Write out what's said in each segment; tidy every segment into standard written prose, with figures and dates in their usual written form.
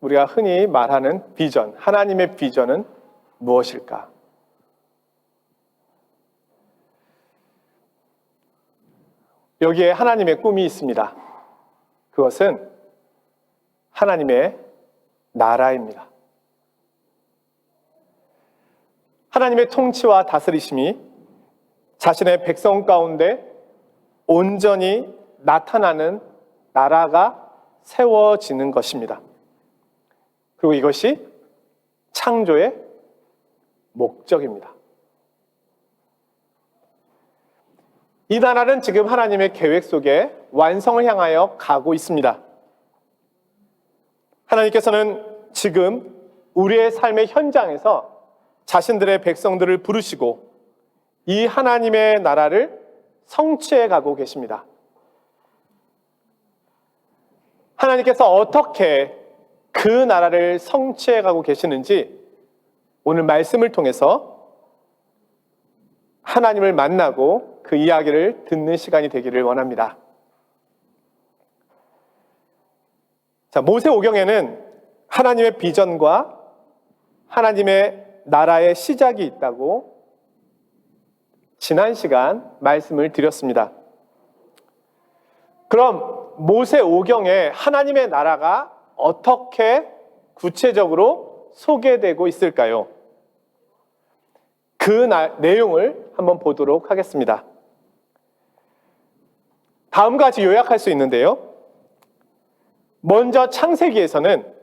우리가 흔히 말하는 비전, 하나님의 비전은 무엇일까? 여기에 하나님의 꿈이 있습니다. 그것은 하나님의 나라입니다. 하나님의 통치와 다스리심이 자신의 백성 가운데 온전히 나타나는 나라가 세워지는 것입니다. 그리고 이것이 창조의 목적입니다. 이 나라는 지금 하나님의 계획 속에 완성을 향하여 가고 있습니다. 하나님께서는 지금 우리의 삶의 현장에서 자신들의 백성들을 부르시고 이 하나님의 나라를 성취해 가고 계십니다. 하나님께서 어떻게 그 나라를 성취해 가고 계시는지 오늘 말씀을 통해서 하나님을 만나고 그 이야기를 듣는 시간이 되기를 원합니다. 자, 모세오경에는 하나님의 비전과 하나님의 나라의 시작이 있다고 지난 시간 말씀을 드렸습니다. 그럼 모세오경에 하나님의 나라가 어떻게 구체적으로 소개되고 있을까요? 그 내용을 한번 보도록 하겠습니다. 다음과 같이 요약할 수 있는데요. 먼저 창세기에서는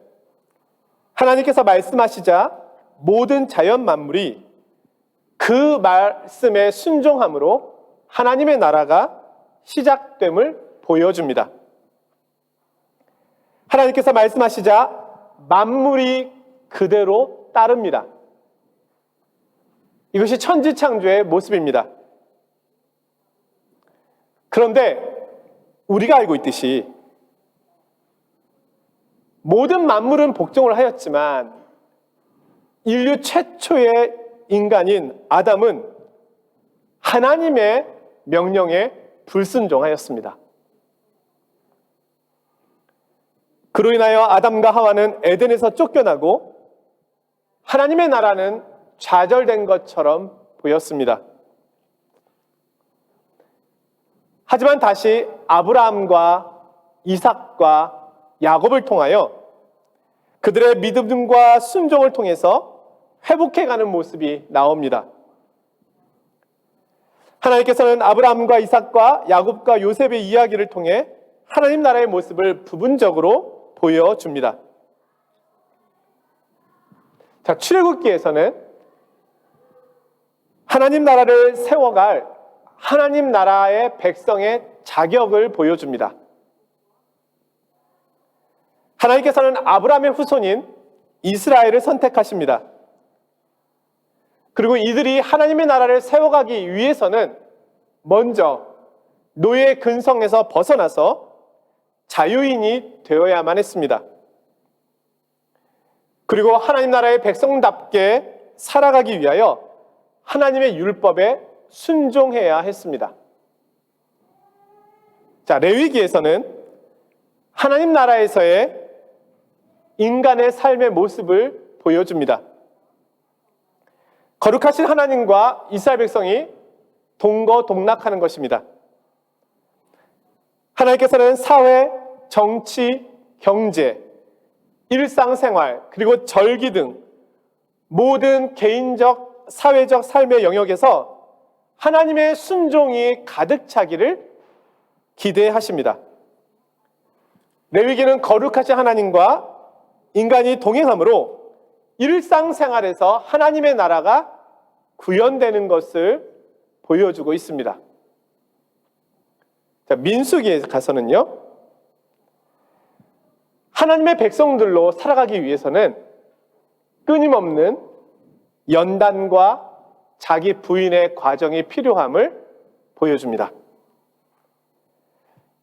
하나님께서 말씀하시자 모든 자연 만물이 그 말씀에 순종함으로 하나님의 나라가 시작됨을 보여줍니다. 하나님께서 말씀하시자 만물이 그대로 따릅니다. 이것이 천지창조의 모습입니다. 그런데 우리가 알고 있듯이 모든 만물은 복종을 하였지만 인류 최초의 인간인 아담은 하나님의 명령에 불순종하였습니다. 그로 인하여 아담과 하와는 에덴에서 쫓겨나고 하나님의 나라는 좌절된 것처럼 보였습니다. 하지만 다시 아브라함과 이삭과 야곱을 통하여 그들의 믿음과 순종을 통해서 회복해가는 모습이 나옵니다. 하나님께서는 아브라함과 이삭과 야곱과 요셉의 이야기를 통해 하나님 나라의 모습을 부분적으로 보여줍니다. 자, 출애굽기에서는 하나님 나라를 세워갈 하나님 나라의 백성의 자격을 보여줍니다. 하나님께서는 아브라함의 후손인 이스라엘을 선택하십니다. 그리고 이들이 하나님의 나라를 세워가기 위해서는 먼저 노예의 근성에서 벗어나서 자유인이 되어야만 했습니다. 그리고 하나님 나라의 백성답게 살아가기 위하여 하나님의 율법에 순종해야 했습니다. 자, 레위기에서는 하나님 나라에서의 인간의 삶의 모습을 보여줍니다. 거룩하신 하나님과 이스라엘 백성이 동거동락하는 것입니다. 하나님께서는 사회, 정치, 경제, 일상생활, 그리고 절기 등 모든 개인적, 사회적 삶의 영역에서 하나님의 순종이 가득 차기를 기대하십니다. 레위기는 거룩하신 하나님과 인간이 동행함으로 일상생활에서 하나님의 나라가 구현되는 것을 보여주고 있습니다. 자, 민수기에 가서는요, 하나님의 백성들로 살아가기 위해서는 끊임없는 연단과 자기 부인의 과정이 필요함을 보여줍니다.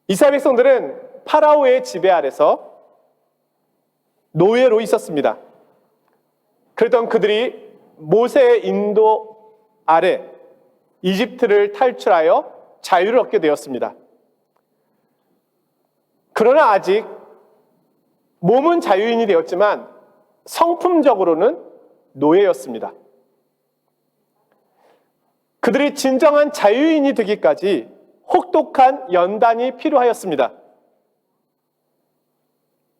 이스라엘 백성들은 파라오의 지배 아래서 노예로 있었습니다. 그랬던 그들이 모세의 인도 아래 이집트를 탈출하여 자유를 얻게 되었습니다. 그러나 아직 몸은 자유인이 되었지만 성품적으로는 노예였습니다. 그들이 진정한 자유인이 되기까지 혹독한 연단이 필요하였습니다.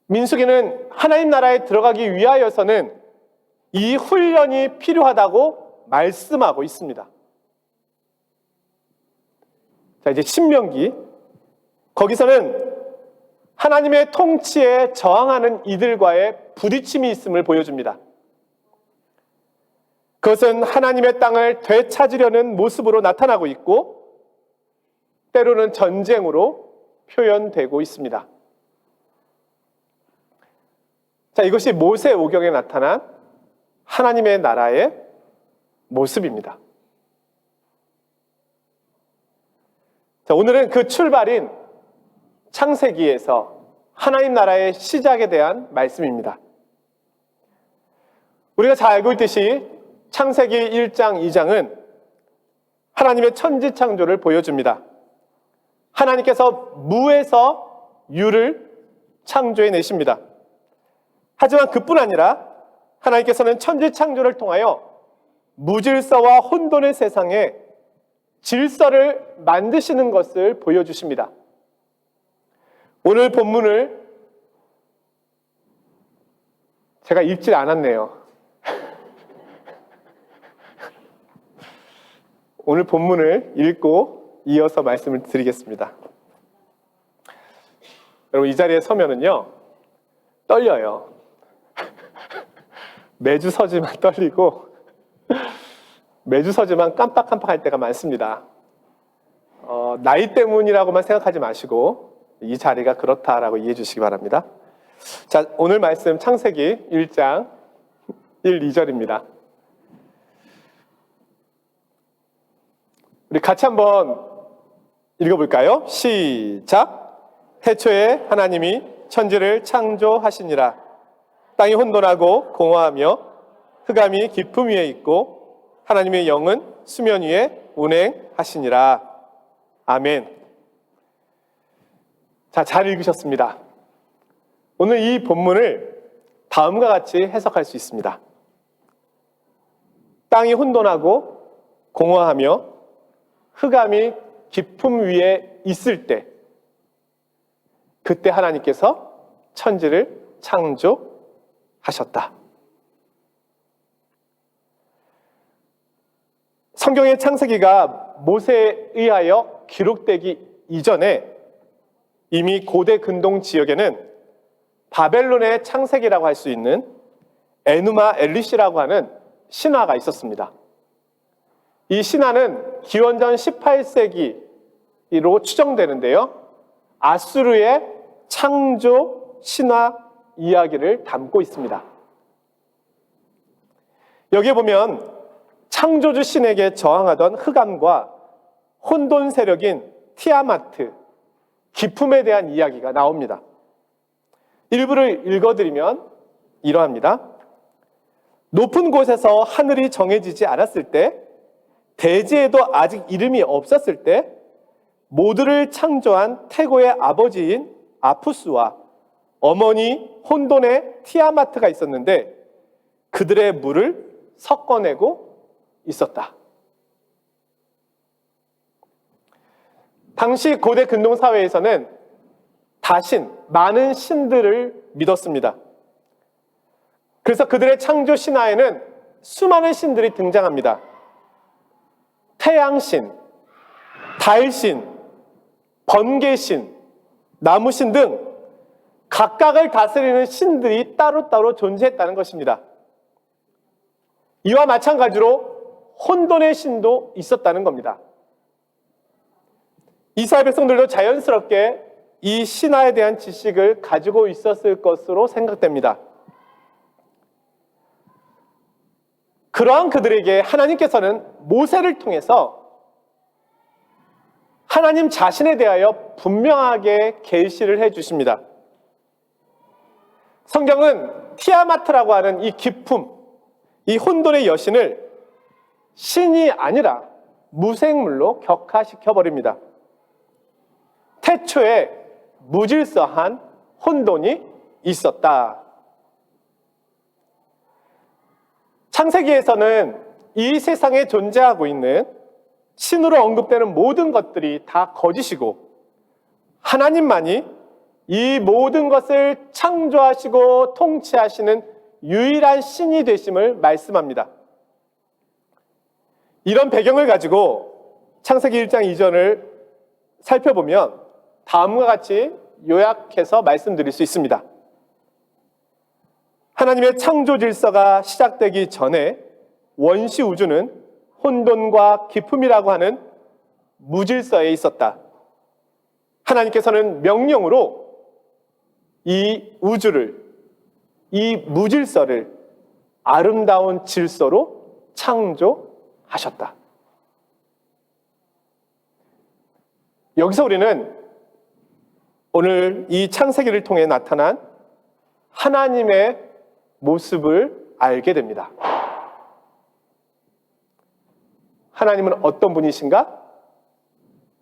민수기는 하나님 나라에 들어가기 위하여서는 이 훈련이 필요하다고 말씀하고 있습니다. 자, 이제 신명기. 거기서는 하나님의 통치에 저항하는 이들과의 부딪힘이 있음을 보여줍니다. 그것은 하나님의 땅을 되찾으려는 모습으로 나타나고 있고 때로는 전쟁으로 표현되고 있습니다. 자, 이것이 모세오경에 나타난 하나님의 나라의 모습입니다. 자, 오늘은 그 출발인 창세기에서 하나님 나라의 시작에 대한 말씀입니다. 우리가 잘 알고 있듯이 창세기 1장, 2장은 하나님의 천지창조를 보여줍니다. 하나님께서 무에서 유를 창조해 내십니다. 하지만 그뿐 아니라 하나님께서는 천지창조를 통하여 무질서와 혼돈의 세상에 질서를 만드시는 것을 보여주십니다. 오늘 본문을 제가 읽지 않았네요. 오늘 본문을 읽고 이어서 말씀을 드리겠습니다. 여러분, 이 자리에 서면은요, 떨려요. 매주 서지만 떨리고 매주 서지만 깜빡깜빡할 때가 많습니다. 나이 때문이라고만 생각하지 마시고 이 자리가 그렇다라고 이해해 주시기 바랍니다. 자, 오늘 말씀 창세기 1장 1, 2절입니다. 우리 같이 한번 읽어볼까요? 시작! 태초에 하나님이 천지를 창조하시니라. 땅이 혼돈하고 공허하며 흑암이 깊음 위에 있고 하나님의 영은 수면 위에 운행하시니라. 아멘. 자, 잘 읽으셨습니다. 오늘 이 본문을 다음과 같이 해석할 수 있습니다. 땅이 혼돈하고 공허하며 흑암이 깊음 위에 있을 때, 그때 하나님께서 천지를 창조하셨다. 성경의 창세기가 모세에 의하여 기록되기 이전에 이미 고대 근동 지역에는 바벨론의 창세기라고 할 수 있는 에누마 엘리시라고 하는 신화가 있었습니다. 이 신화는 기원전 18세기로 추정되는데요. 아수르의 창조 신화 이야기를 담고 있습니다. 여기에 보면 창조주 신에게 저항하던 흑암과 혼돈 세력인 티아마트, 기품에 대한 이야기가 나옵니다. 일부를 읽어드리면 이러합니다. 높은 곳에서 하늘이 정해지지 않았을 때, 대지에도 아직 이름이 없었을 때 모두를 창조한 태고의 아버지인 아푸스와 어머니 혼돈의 티아마트가 있었는데 그들의 물을 섞어내고 있었다. 당시 고대 근동 사회에서는 다신, 많은 신들을 믿었습니다. 그래서 그들의 창조 신화에는 수많은 신들이 등장합니다. 태양신, 달신, 번개신, 나무신 등 각각을 다스리는 신들이 따로따로 존재했다는 것입니다. 이와 마찬가지로 혼돈의 신도 있었다는 겁니다. 이스라엘 백성들도 자연스럽게 이 신화에 대한 지식을 가지고 있었을 것으로 생각됩니다. 그러한 그들에게 하나님께서는 모세를 통해서 하나님 자신에 대하여 분명하게 계시를 해주십니다. 성경은 티아마트라고 하는 이 기품, 이 혼돈의 여신을 신이 아니라 무생물로 격화시켜버립니다. 태초에 무질서한 혼돈이 있었다. 창세기에서는 이 세상에 존재하고 있는 신으로 언급되는 모든 것들이 다 거짓이고 하나님만이 이 모든 것을 창조하시고 통치하시는 유일한 신이 되심을 말씀합니다. 이런 배경을 가지고 창세기 1장 2절을 살펴보면 다음과 같이 요약해서 말씀드릴 수 있습니다. 하나님의 창조 질서가 시작되기 전에 원시 우주는 혼돈과 기품이라고 하는 무질서에 있었다. 하나님께서는 명령으로 이 우주를, 이 무질서를 아름다운 질서로 창조하셨다. 여기서 우리는 오늘 이 창세기를 통해 나타난 하나님의 모습을 알게 됩니다. 하나님은 어떤 분이신가?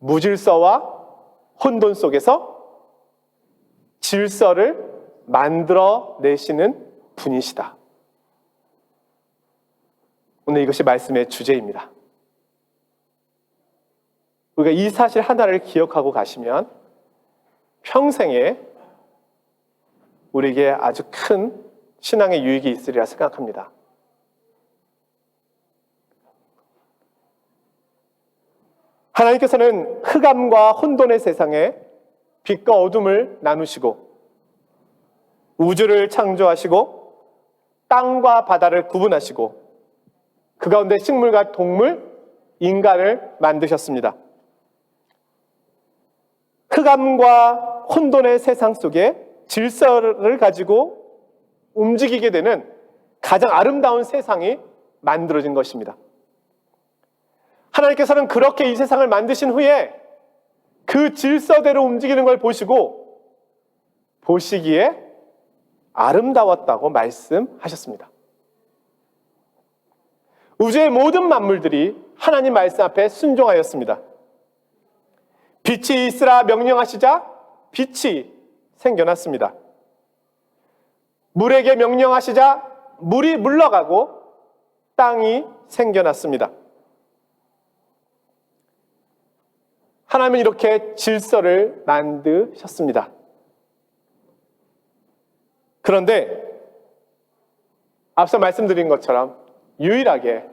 무질서와 혼돈 속에서 질서를 만들어내시는 분이시다. 오늘 이것이 말씀의 주제입니다. 우리가 이 사실 하나를 기억하고 가시면 평생에 우리에게 아주 큰 신앙의 유익이 있으리라 생각합니다. 하나님께서는 흑암과 혼돈의 세상에 빛과 어둠을 나누시고 우주를 창조하시고 땅과 바다를 구분하시고 그 가운데 식물과 동물, 인간을 만드셨습니다. 흑암과 혼돈의 세상 속에 질서를 가지고 움직이게 되는 가장 아름다운 세상이 만들어진 것입니다. 하나님께서는 그렇게 이 세상을 만드신 후에 그 질서대로 움직이는 걸 보시기에 아름다웠다고 말씀하셨습니다. 우주의 모든 만물들이 하나님 말씀 앞에 순종하였습니다. 빛이 있으라 명령하시자 빛이 생겨났습니다. 물에게 명령하시자 물이 물러가고 땅이 생겨났습니다. 하나님은 이렇게 질서를 만드셨습니다. 그런데 앞서 말씀드린 것처럼 유일하게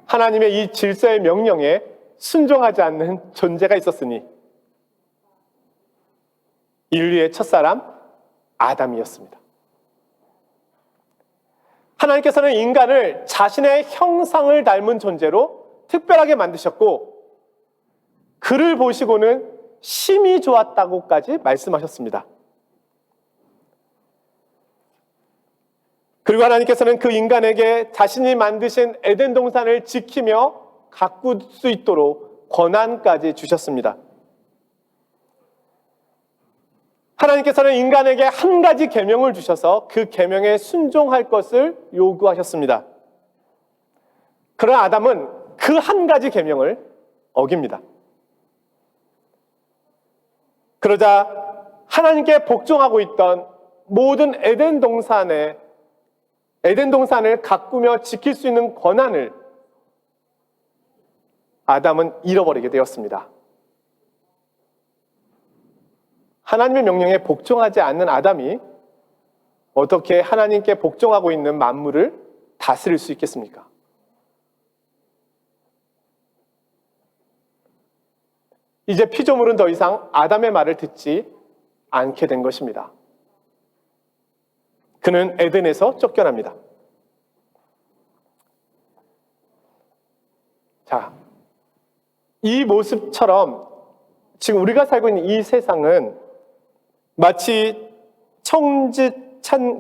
하나님의 이 질서의 명령에 순종하지 않는 존재가 있었으니 인류의 첫사람 아담이었습니다. 하나님께서는 인간을 자신의 형상을 닮은 존재로 특별하게 만드셨고 그를 보시고는 심히 좋았다고까지 말씀하셨습니다. 그리고 하나님께서는 그 인간에게 자신이 만드신 에덴 동산을 지키며 가꿀 수 있도록 권한까지 주셨습니다. 하나님께서는 인간에게 한 가지 계명을 주셔서 그 계명에 순종할 것을 요구하셨습니다. 그러나 아담은 그 한 가지 계명을 어깁니다. 그러자 하나님께 복종하고 있던 모든 에덴 동산을 가꾸며 지킬 수 있는 권한을 아담은 잃어버리게 되었습니다. 하나님의 명령에 복종하지 않는 아담이 어떻게 하나님께 복종하고 있는 만물을 다스릴 수 있겠습니까? 이제 피조물은 더 이상 아담의 말을 듣지 않게 된 것입니다. 그는 에덴에서 쫓겨납니다. 자, 이 모습처럼 지금 우리가 살고 있는 이 세상은 마치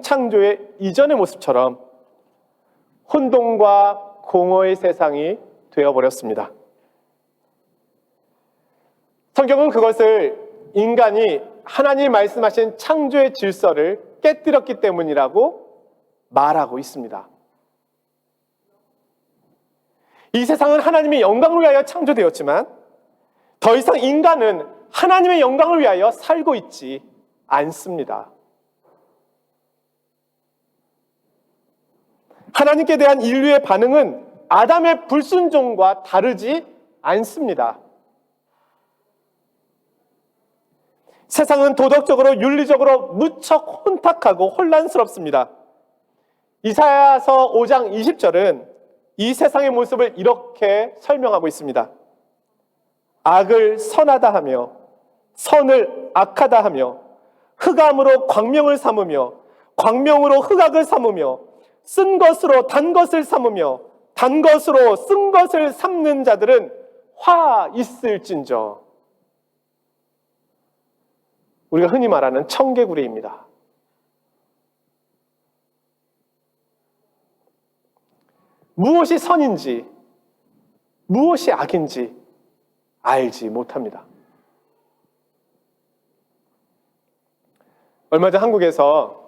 창조의 이전의 모습처럼 혼돈과 공허의 세상이 되어버렸습니다. 성경은 그것을 인간이 하나님이 말씀하신 창조의 질서를 깨뜨렸기 때문이라고 말하고 있습니다. 이 세상은 하나님의 영광을 위하여 창조되었지만 더 이상 인간은 하나님의 영광을 위하여 살고 있지 않습니다. 하나님께 대한 인류의 반응은 아담의 불순종과 다르지 않습니다. 세상은 도덕적으로 윤리적으로 무척 혼탁하고 혼란스럽습니다. 이사야서 5장 20절은 이 세상의 모습을 이렇게 설명하고 있습니다. 악을 선하다 하며 선을 악하다 하며 흑암으로 광명을 삼으며 광명으로 흑악을 삼으며 쓴 것으로 단 것을 삼으며 단 것으로 쓴 것을 삼는 자들은 화 있을진저. 우리가 흔히 말하는 청개구리입니다. 무엇이 선인지 무엇이 악인지 알지 못합니다. 얼마 전 한국에서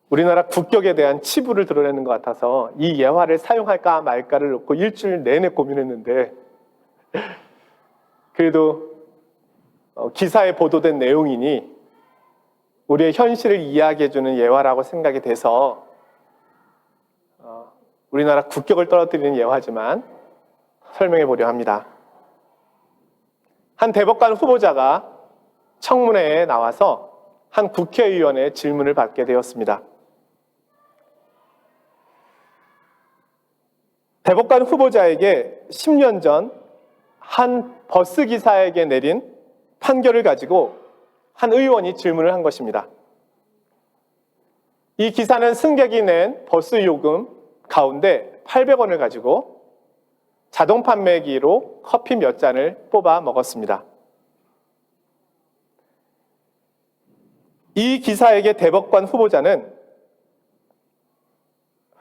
우리나라 국격에 대한 치부를 드러내는 것 같아서 이 예화를 사용할까 말까를 놓고 일주일 내내 고민했는데 그래도 기사에 보도된 내용이니 우리의 현실을 이야기해주는 예화라고 생각이 돼서 우리나라 국격을 떨어뜨리는 예화지만 설명해 보려 합니다. 한 대법관 후보자가 청문회에 나와서 한 국회의원의 질문을 받게 되었습니다. 대법관 후보자에게 10년 전 한 버스 기사에게 내린 판결을 가지고 한 의원이 질문을 한 것입니다. 이 기사는 승객이 낸 버스 요금 가운데 800원을 가지고 자동 판매기로 커피 몇 잔을 뽑아 먹었습니다. 이 기사에게 대법관 후보자는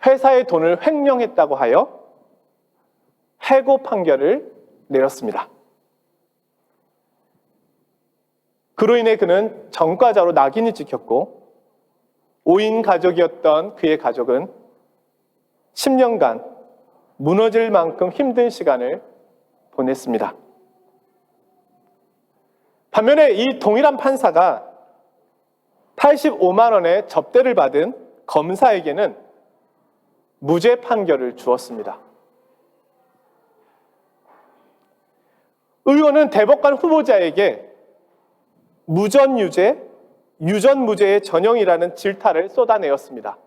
회사의 돈을 횡령했다고 하여 해고 판결을 내렸습니다. 그로 인해 그는 전과자로 낙인이 찍혔고 5인 가족이었던 그의 가족은 10년간 무너질 만큼 힘든 시간을 보냈습니다. 반면에 이 동일한 판사가 85만 원의 접대를 받은 검사에게는 무죄 판결을 주었습니다. 의원은 대법관 후보자에게 무전유죄, 유전무죄의 전형이라는 질타를 쏟아내었습니다.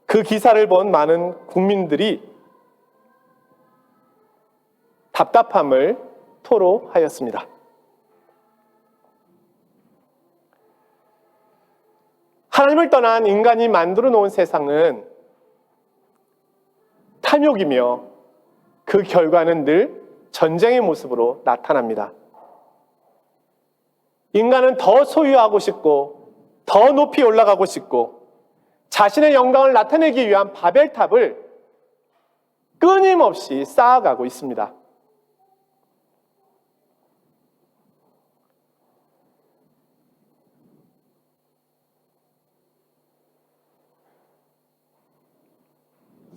그 기사를 본 많은 국민들이 답답함을 토로하였습니다. 하나님을 떠난 인간이 만들어 놓은 세상은 탐욕이며 그 결과는 늘 전쟁의 모습으로 나타납니다. 인간은 더 소유하고 싶고 더 높이 올라가고 싶고 자신의 영광을 나타내기 위한 바벨탑을 끊임없이 쌓아가고 있습니다.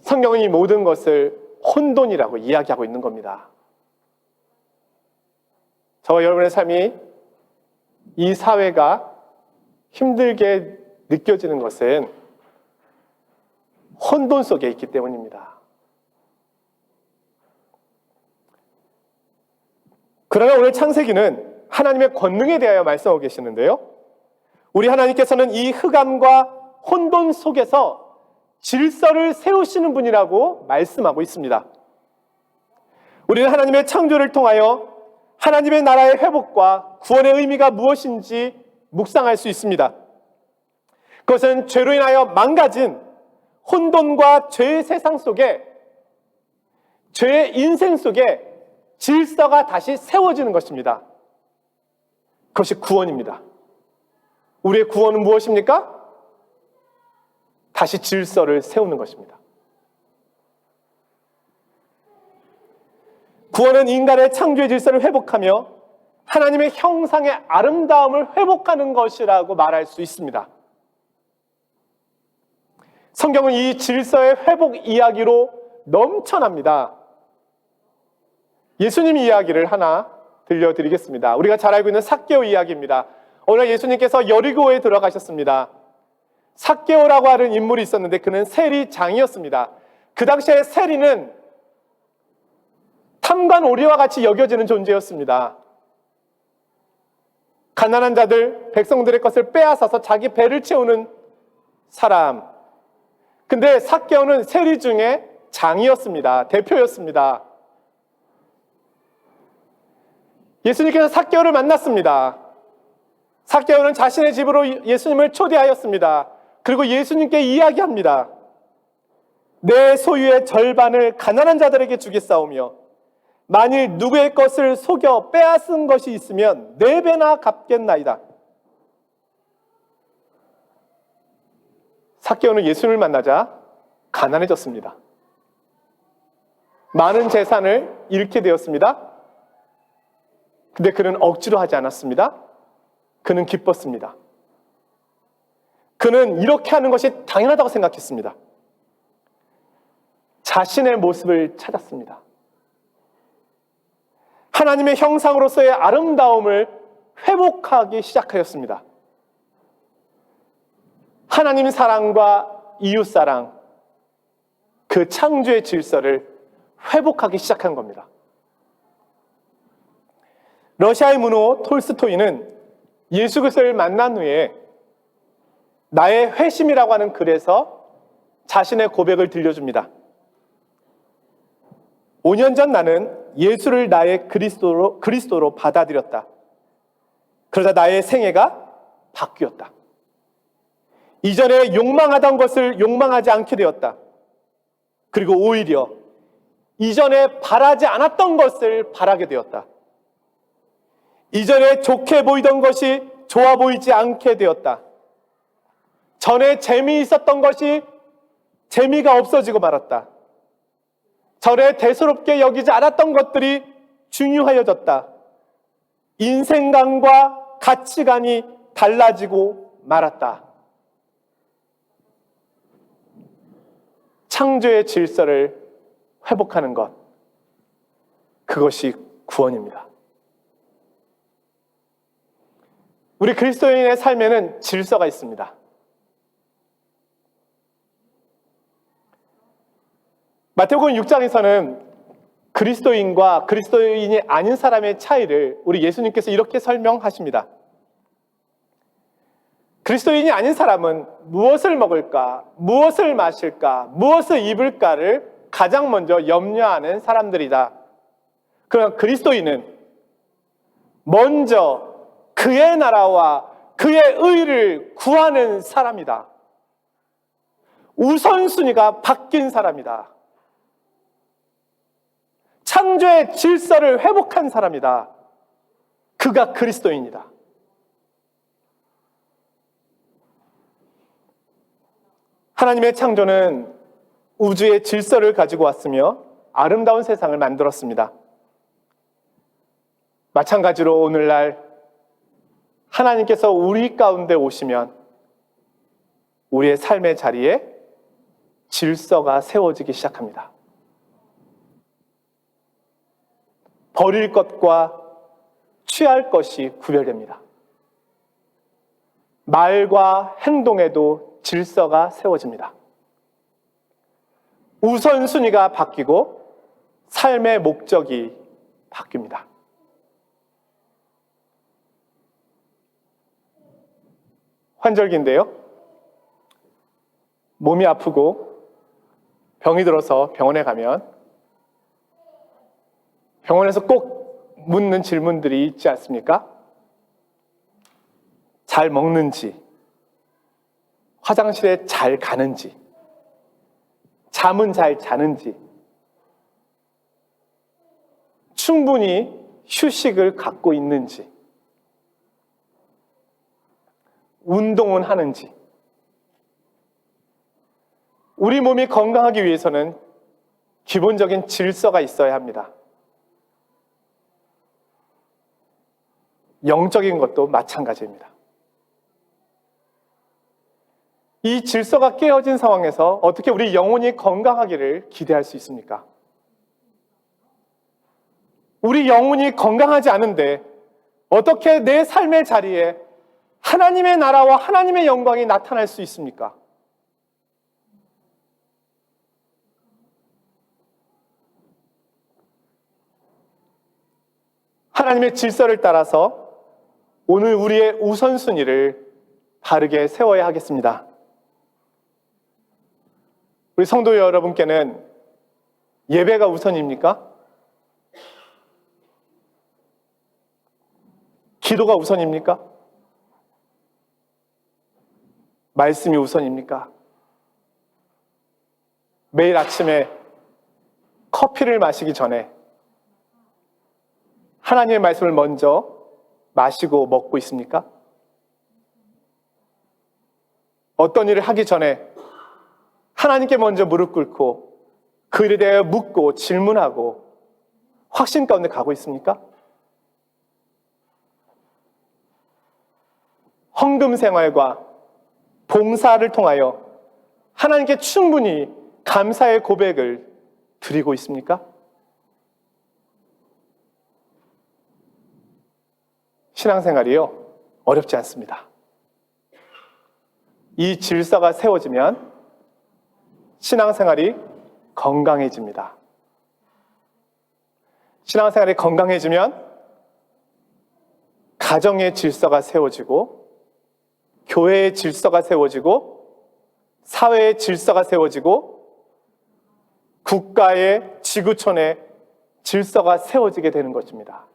성경은 이 모든 것을 혼돈이라고 이야기하고 있는 겁니다. 저와 여러분의 삶이 이 사회가 힘들게 느껴지는 것은 혼돈 속에 있기 때문입니다. 그러나 오늘 창세기는 하나님의 권능에 대하여 말씀하고 계시는데요. 우리 하나님께서는 이 흑암과 혼돈 속에서 질서를 세우시는 분이라고 말씀하고 있습니다. 우리는 하나님의 창조를 통하여 하나님의 나라의 회복과 구원의 의미가 무엇인지 묵상할 수 있습니다. 그것은 죄로 인하여 망가진 혼돈과 죄의 세상 속에, 죄의 인생 속에 질서가 다시 세워지는 것입니다. 그것이 구원입니다. 우리의 구원은 무엇입니까? 다시 질서를 세우는 것입니다. 구원은 인간의 창조의 질서를 회복하며 하나님의 형상의 아름다움을 회복하는 것이라고 말할 수 있습니다. 성경은 이 질서의 회복 이야기로 넘쳐납니다. 예수님 이야기를 하나 들려드리겠습니다. 우리가 잘 알고 있는 삭개오 이야기입니다. 오늘 예수님께서 여리고에 들어가셨습니다. 삭개오라고 하는 인물이 있었는데 그는 세리장이었습니다. 그 당시에 세리는 탐관오리와 같이 여겨지는 존재였습니다. 가난한 자들, 백성들의 것을 빼앗아서 자기 배를 채우는 사람. 근데 삭개오는 세리 중에 장이었습니다. 대표였습니다. 예수님께서 삭개오를 만났습니다. 삭개오는 자신의 집으로 예수님을 초대하였습니다. 그리고 예수님께 이야기합니다. 내 소유의 절반을 가난한 자들에게 주겠사오며 만일 누구의 것을 속여 빼앗은 것이 있으면 4배나 갚겠나이다. 삭개오는 예수님을 만나자 가난해졌습니다. 많은 재산을 잃게 되었습니다. 근데 그는 억지로 하지 않았습니다. 그는 기뻤습니다. 그는 이렇게 하는 것이 당연하다고 생각했습니다. 자신의 모습을 찾았습니다. 하나님의 형상으로서의 아름다움을 회복하기 시작하였습니다. 하나님 사랑과 이웃 사랑, 그 창조의 질서를 회복하기 시작한 겁니다. 러시아의 문호 톨스토이는 예수 그리스도를 만난 후에 나의 회심이라고 하는 글에서 자신의 고백을 들려줍니다. 5년 전 나는 예수를 나의 그리스도로 받아들였다. 그러자 나의 생애가 바뀌었다. 이전에 욕망하던 것을 욕망하지 않게 되었다. 그리고 오히려 이전에 바라지 않았던 것을 바라게 되었다. 이전에 좋게 보이던 것이 좋아 보이지 않게 되었다. 전에 재미있었던 것이 재미가 없어지고 말았다. 전에 대수롭게 여기지 않았던 것들이 중요하여졌다. 인생관과 가치관이 달라지고 말았다. 창조의 질서를 회복하는 것, 그것이 구원입니다. 우리 그리스도인의 삶에는 질서가 있습니다. 마태복음 6장에서는 그리스도인과 그리스도인이 아닌 사람의 차이를 우리 예수님께서 이렇게 설명하십니다. 그리스도인이 아닌 사람은 무엇을 먹을까, 무엇을 마실까, 무엇을 입을까를 가장 먼저 염려하는 사람들이다. 그러나 그리스도인은 먼저 그의 나라와 그의 의를 구하는 사람이다. 우선순위가 바뀐 사람이다. 창조의 질서를 회복한 사람이다. 그가 그리스도인이다. 하나님의 창조는 우주의 질서를 가지고 왔으며 아름다운 세상을 만들었습니다. 마찬가지로 오늘날 하나님께서 우리 가운데 오시면 우리의 삶의 자리에 질서가 세워지기 시작합니다. 버릴 것과 취할 것이 구별됩니다. 말과 행동에도 질서가 세워집니다. 우선순위가 바뀌고 삶의 목적이 바뀝니다. 환절기인데요. 몸이 아프고 병이 들어서 병원에 가면 병원에서 꼭 묻는 질문들이 있지 않습니까? 잘 먹는지, 화장실에 잘 가는지, 잠은 잘 자는지, 충분히 휴식을 갖고 있는지, 운동은 하는지. 우리 몸이 건강하기 위해서는 기본적인 질서가 있어야 합니다. 영적인 것도 마찬가지입니다. 이 질서가 깨어진 상황에서 어떻게 우리 영혼이 건강하기를 기대할 수 있습니까? 우리 영혼이 건강하지 않은데 어떻게 내 삶의 자리에 하나님의 나라와 하나님의 영광이 나타날 수 있습니까? 하나님의 질서를 따라서 오늘 우리의 우선순위를 바르게 세워야 하겠습니다. 우리 성도 여러분께는 예배가 우선입니까? 기도가 우선입니까? 말씀이 우선입니까? 매일 아침에 커피를 마시기 전에 하나님의 말씀을 먼저 마시고 먹고 있습니까? 어떤 일을 하기 전에 하나님께 먼저 무릎 꿇고 그 일에 대해 묻고 질문하고 확신 가운데 가고 있습니까? 헌금 생활과 봉사를 통하여 하나님께 충분히 감사의 고백을 드리고 있습니까? 신앙생활이요, 어렵지 않습니다. 이 질서가 세워지면 신앙생활이 건강해집니다. 신앙생활이 건강해지면 가정의 질서가 세워지고 교회의 질서가 세워지고 사회의 질서가 세워지고 국가의 지구촌의 질서가 세워지게 되는 것입니다.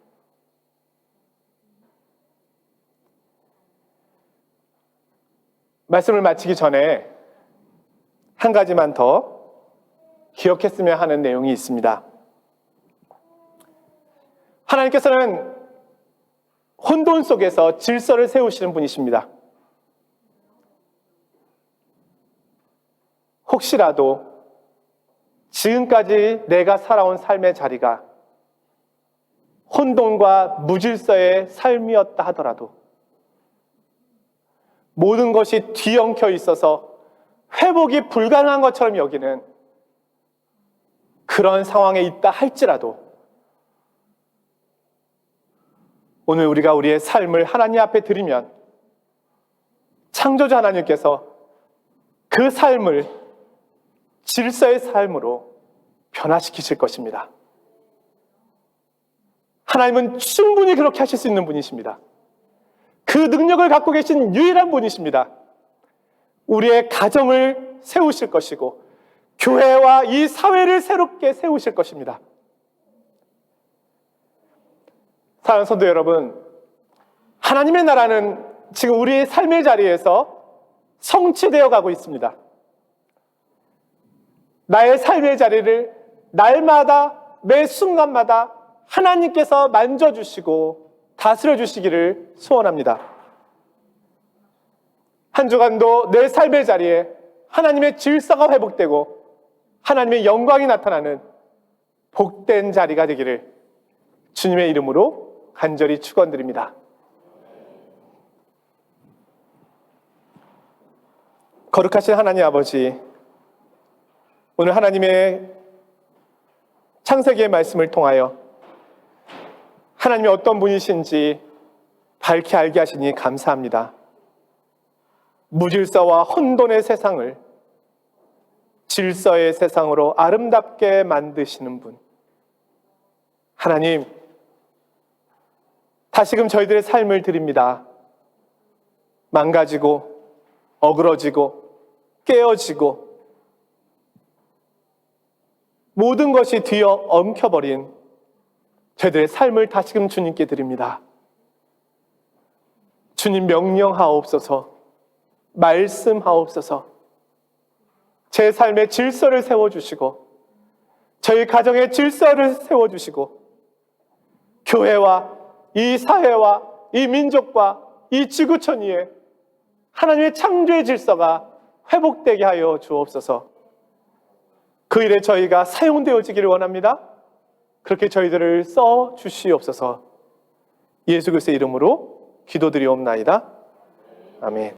말씀을 마치기 전에 한 가지만 더 기억했으면 하는 내용이 있습니다. 하나님께서는 혼돈 속에서 질서를 세우시는 분이십니다. 혹시라도 지금까지 내가 살아온 삶의 자리가 혼돈과 무질서의 삶이었다 하더라도 모든 것이 뒤엉켜 있어서 회복이 불가능한 것처럼 여기는 그런 상황에 있다 할지라도 오늘 우리가 우리의 삶을 하나님 앞에 드리면 창조자 하나님께서 그 삶을 질서의 삶으로 변화시키실 것입니다. 하나님은 충분히 그렇게 하실 수 있는 분이십니다. 그 능력을 갖고 계신 유일한 분이십니다. 우리의 가정을 세우실 것이고 교회와 이 사회를 새롭게 세우실 것입니다. 사랑하는 성도 여러분, 하나님의 나라는 지금 우리의 삶의 자리에서 성취되어 가고 있습니다. 나의 삶의 자리를 날마다 매 순간마다 하나님께서 만져주시고 다스려 주시기를 소원합니다. 한 주간도 내 삶의 자리에 하나님의 질서가 회복되고 하나님의 영광이 나타나는 복된 자리가 되기를 주님의 이름으로 간절히 축원드립니다. 거룩하신 하나님 아버지, 오늘 하나님의 창세기의 말씀을 통하여 하나님이 어떤 분이신지 밝히 알게 하시니 감사합니다. 무질서와 혼돈의 세상을 질서의 세상으로 아름답게 만드시는 분. 하나님, 다시금 저희들의 삶을 드립니다. 망가지고 어그러지고 깨어지고 모든 것이 뒤어 엉켜버린 저희들의 삶을 다시금 주님께 드립니다. 주님 명령하옵소서, 말씀하옵소서. 제 삶의 질서를 세워주시고 저희 가정의 질서를 세워주시고 교회와 이 사회와 이 민족과 이 지구촌 위에 하나님의 창조의 질서가 회복되게 하여 주옵소서. 그 일에 저희가 사용되어지기를 원합니다. 그렇게 저희들을 써 주시옵소서. 예수 그리스도의 이름으로 기도드리옵나이다. 아멘.